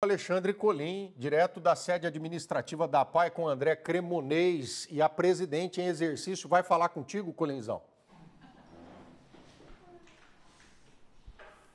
Alexandre Colim, direto da sede administrativa da APAE com André Cremonês, e a presidente em exercício vai falar contigo, Colinzão.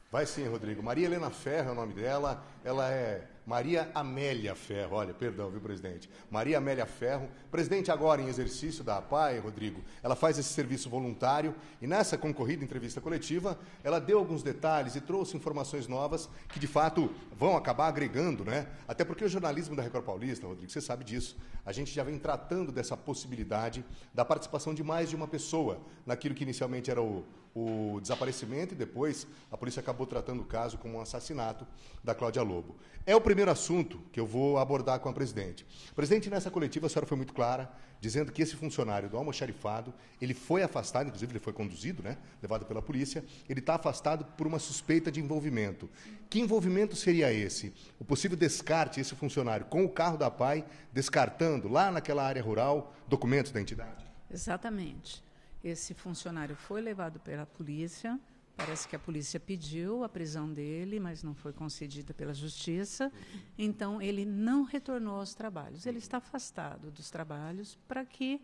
Vai sim, Rodrigo. Maria Helena Ferro é o nome dela. Ela é Maria Amélia Ferro. Olha, perdão, viu, presidente? Maria Amélia Ferro, presidente agora em exercício da APAE, Rodrigo. Ela faz esse serviço voluntário e nessa concorrida entrevista coletiva, ela deu alguns detalhes e trouxe informações novas que, de fato, vão acabar agregando, né? Até porque o jornalismo da Record Paulista, Rodrigo, você sabe disso, a gente já vem tratando dessa possibilidade da participação de mais de uma pessoa naquilo que inicialmente era o desaparecimento e depois a polícia acabou tratando o caso como um assassinato da Cláudia Lobo. É o primeiro assunto que eu vou abordar com a presidente. Presidente, nessa coletiva a senhora foi muito clara, dizendo que esse funcionário do almoxarifado, ele foi afastado, inclusive ele foi conduzido, né, levado pela polícia, ele está afastado por uma suspeita de envolvimento. Que envolvimento seria esse? O possível descarte, esse funcionário, com o carro da APAE, descartando lá naquela área rural documentos da entidade? Exatamente. Esse funcionário foi levado pela polícia, parece que a polícia pediu a prisão dele, mas não foi concedida pela justiça, então ele não retornou aos trabalhos. Ele está afastado dos trabalhos para que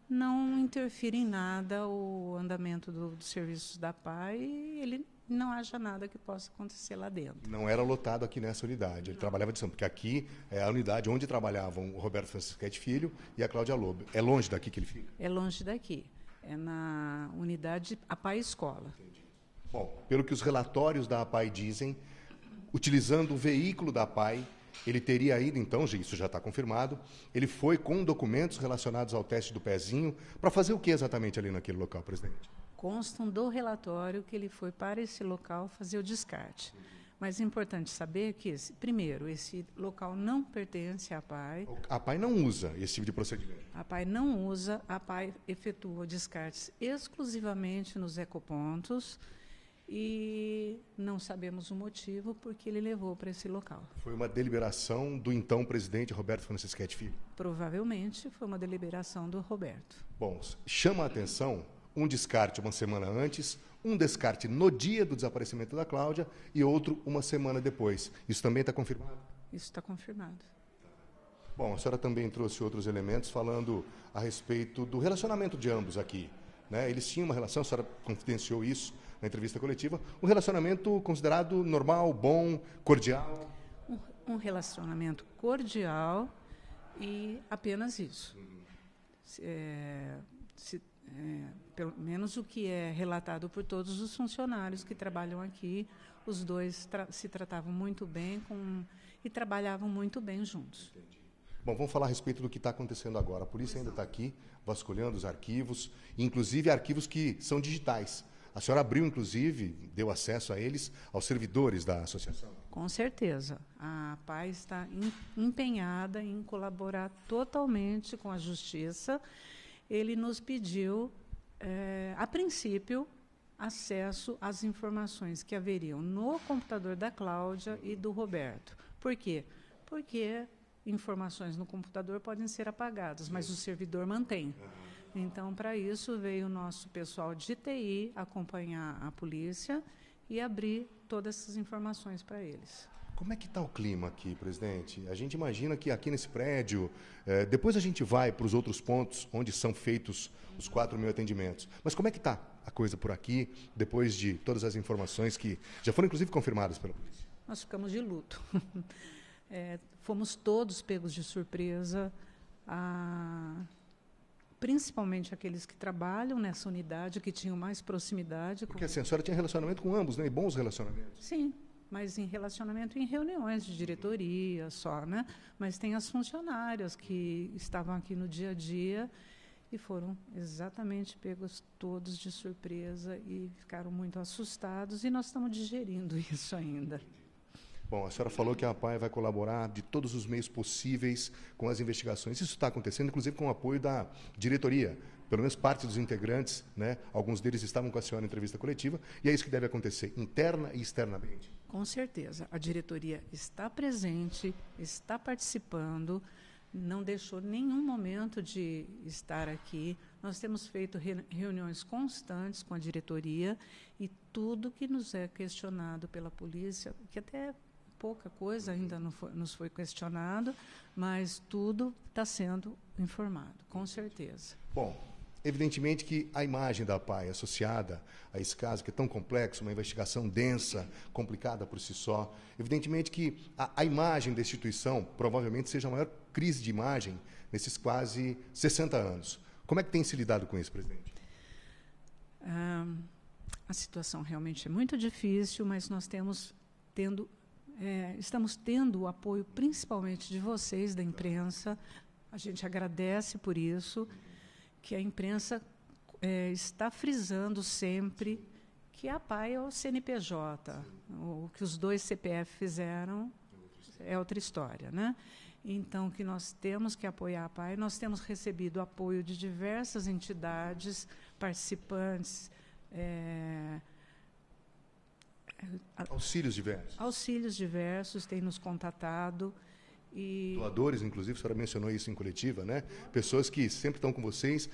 não interfira em nada o andamento dos serviços da APAE e ele não haja nada que possa acontecer lá dentro. Não era lotado aqui nessa unidade, ele trabalhava de São, porque aqui é a unidade onde trabalhavam o Roberto Francisquete Filho e a Cláudia Lobo. É longe daqui que ele fica? É longe daqui. É na unidade APAE Escola. Entendi. Bom, pelo que os relatórios da APAE dizem, utilizando o veículo da APAE, ele teria ido, então, isso já está confirmado, ele foi com documentos relacionados ao teste do pezinho, para fazer o que exatamente ali naquele local, presidente? Constam do relatório que ele foi para esse local fazer o descarte. Mas é importante saber que, primeiro, esse local não pertence à APAE. A APAE não usa esse tipo de procedimento? A APAE não usa, a APAE efetua descartes exclusivamente nos ecopontos e não sabemos o motivo porque ele levou para esse local. Foi uma deliberação do então presidente Roberto Francisquete Filho? Provavelmente foi uma deliberação do Roberto. Bom, chama a atenção um descarte uma semana antes, um descarte no dia do desaparecimento da Cláudia e outro uma semana depois. Isso também está confirmado? Isso está confirmado. Bom, a senhora também trouxe outros elementos falando a respeito do relacionamento de ambos aqui, né? Eles tinham uma relação, a senhora confidenciou isso na entrevista coletiva, um relacionamento considerado normal, bom, cordial? Um relacionamento cordial e apenas isso. Pelo menos o que é relatado por todos os funcionários que trabalham aqui, os dois se tratavam muito bem e trabalhavam muito bem juntos. Entendi. Bom, vamos falar a respeito do que está acontecendo agora. A polícia ainda está aqui, vasculhando os arquivos, inclusive arquivos que são digitais. A senhora abriu, inclusive, deu acesso a eles, aos servidores da associação? Com certeza. A APAE está empenhada em colaborar totalmente com a Justiça. Ele nos pediu, a princípio, acesso às informações que haveriam no computador da Cláudia e do Roberto. Por quê? Porque informações no computador podem ser apagadas, mas o servidor mantém. Então, para isso, veio o nosso pessoal de TI acompanhar a polícia e abrir todas essas informações para eles. Como é que está o clima aqui, presidente? A gente imagina que aqui nesse prédio, depois a gente vai para os outros pontos onde são feitos os 4.000 atendimentos. Mas como é que está a coisa por aqui, depois de todas as informações que já foram, inclusive, confirmadas pela polícia? Nós ficamos de luto. Fomos todos pegos de surpresa, principalmente aqueles que trabalham nessa unidade, que tinham mais proximidade. Porque assim, a senhora tinha relacionamento com ambos, né? E bons relacionamentos. Sim. Mas em relacionamento em reuniões de diretoria só, né? Mas tem as funcionárias que estavam aqui no dia a dia e foram exatamente pegos todos de surpresa e ficaram muito assustados e nós estamos digerindo isso ainda. Bom, a senhora falou que a APAE vai colaborar de todos os meios possíveis com as investigações. Isso está acontecendo, inclusive, com o apoio da diretoria. Pelo menos parte dos integrantes, né? Alguns deles estavam com a senhora em entrevista coletiva, e é isso que deve acontecer, interna e externamente. Com certeza. A diretoria está presente, está participando, não deixou nenhum momento de estar aqui. Nós temos feito reuniões constantes com a diretoria e tudo que nos é questionado pela polícia, que até pouca coisa ainda não nos foi questionado, mas tudo está sendo informado, com certeza. Bom, evidentemente que a imagem da APAE associada a esse caso, que é tão complexo, uma investigação densa, complicada por si só, evidentemente que a imagem da instituição provavelmente seja a maior crise de imagem nesses quase 60 anos. Como é que tem se lidado com isso, presidente? A situação realmente é muito difícil, mas nós estamos tendo o apoio principalmente de vocês, da imprensa. A gente agradece por isso, que a imprensa está frisando sempre que a APAE é o CNPJ. O que os dois CPF fizeram é outra história, né? Então, que nós temos que apoiar a APAE. Nós temos recebido apoio de diversas entidades, participantes, auxílios diversos. Auxílios diversos, têm nos contatado. E doadores, inclusive, a senhora mencionou isso em coletiva, né? Pessoas que sempre estão com vocês,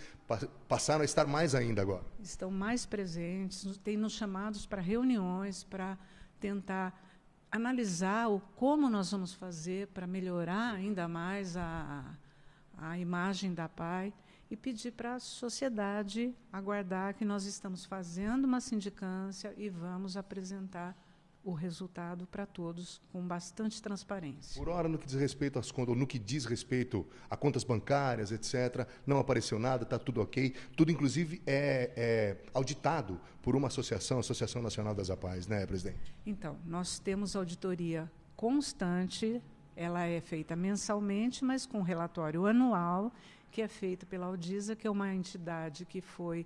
passaram a estar mais ainda agora. Estão mais presentes, têm nos chamados para reuniões, para tentar analisar como nós vamos fazer para melhorar ainda mais a imagem da APAE e pedir para a sociedade aguardar que nós estamos fazendo uma sindicância e vamos apresentar o resultado para todos com bastante transparência. Por hora, no que diz respeito às contas, ou no que diz respeito a contas bancárias, etc., não apareceu nada, está tudo ok. Tudo, inclusive, é auditado por uma associação, a Associação Nacional das APAES, né, presidente? Então, nós temos auditoria constante, ela é feita mensalmente, mas com relatório anual, que é feito pela Audisa, que é uma entidade que foi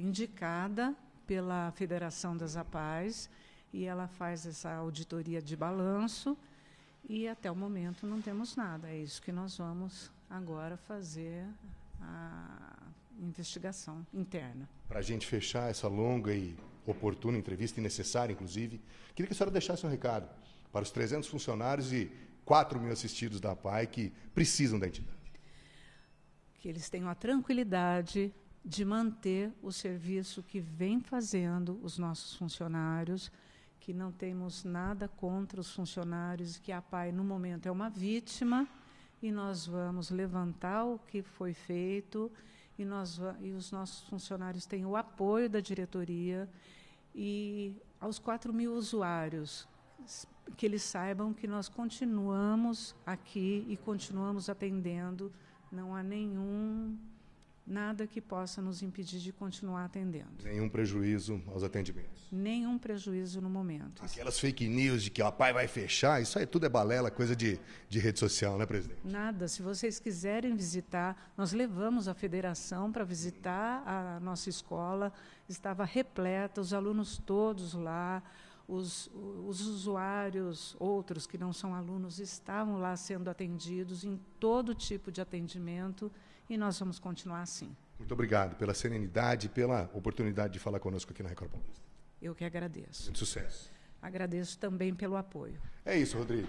indicada pela Federação das APAES, e ela faz essa auditoria de balanço e, até o momento, não temos nada. É isso que nós vamos agora fazer a investigação interna. Para a gente fechar essa longa e oportuna entrevista, e necessária, inclusive, queria que a senhora deixasse um recado para os 300 funcionários e 4.000 assistidos da APAE que precisam da entidade. Que eles tenham a tranquilidade de manter o serviço que vem fazendo os nossos funcionários, que não temos nada contra os funcionários, que a APAE, no momento, é uma vítima, e nós vamos levantar o que foi feito, e os nossos funcionários têm o apoio da diretoria, e aos 4.000 usuários, que eles saibam que nós continuamos aqui e continuamos atendendo, não há nada que possa nos impedir de continuar atendendo. Nenhum prejuízo aos atendimentos. Nenhum prejuízo no momento. Aquelas fake news de que a APAE vai fechar, isso aí tudo é balela, coisa de rede social, né, presidente? Nada. Se vocês quiserem visitar, nós levamos a federação para visitar a nossa escola, estava repleta, os alunos todos lá, os usuários, outros que não são alunos, estavam lá sendo atendidos em todo tipo de atendimento, e nós vamos continuar assim. Muito obrigado pela serenidade e pela oportunidade de falar conosco aqui na Record Paulista. Eu que agradeço. Muito sucesso. Agradeço também pelo apoio. É isso, Rodrigo.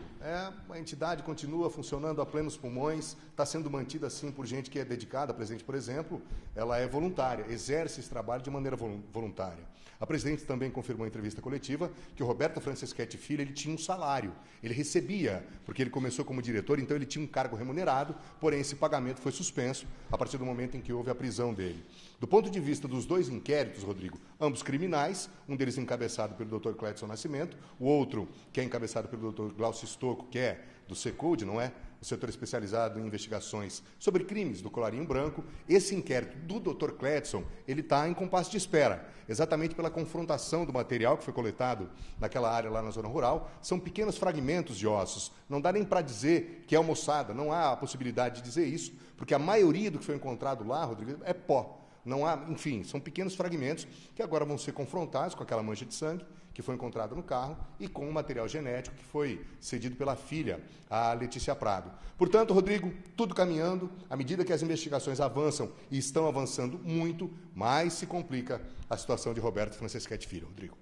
A entidade continua funcionando a plenos pulmões, está sendo mantida assim por gente que é dedicada. A presidente, por exemplo, ela é voluntária, exerce esse trabalho de maneira voluntária. A presidente também confirmou em entrevista coletiva que o Roberto Franceschetti Filho, ele tinha um salário, ele recebia, porque ele começou como diretor, então ele tinha um cargo remunerado, porém esse pagamento foi suspenso a partir do momento em que houve a prisão dele. Do ponto de vista dos dois inquéritos, Rodrigo, ambos criminais, um deles encabeçado pelo Dr. Clédson Nascimento, o outro que é encabeçado pelo Dr. Glaucio Stocco, que é do Secode, não é? O setor especializado em investigações sobre crimes do colarinho branco. Esse inquérito do Dr. Clédson, ele está em compasso de espera, exatamente pela confrontação do material que foi coletado naquela área lá na zona rural. São pequenos fragmentos de ossos, não dá nem para dizer que é almoçada, não há a possibilidade de dizer isso, porque a maioria do que foi encontrado lá, Rodrigo, é pó. Não há, enfim, são pequenos fragmentos que agora vão ser confrontados com aquela mancha de sangue que foi encontrada no carro e com o material genético que foi cedido pela filha, a Letícia Prado. Portanto, Rodrigo, tudo caminhando. À medida que as investigações avançam e estão avançando muito, mais se complica a situação de Roberto Franceschetti Filho, Rodrigo.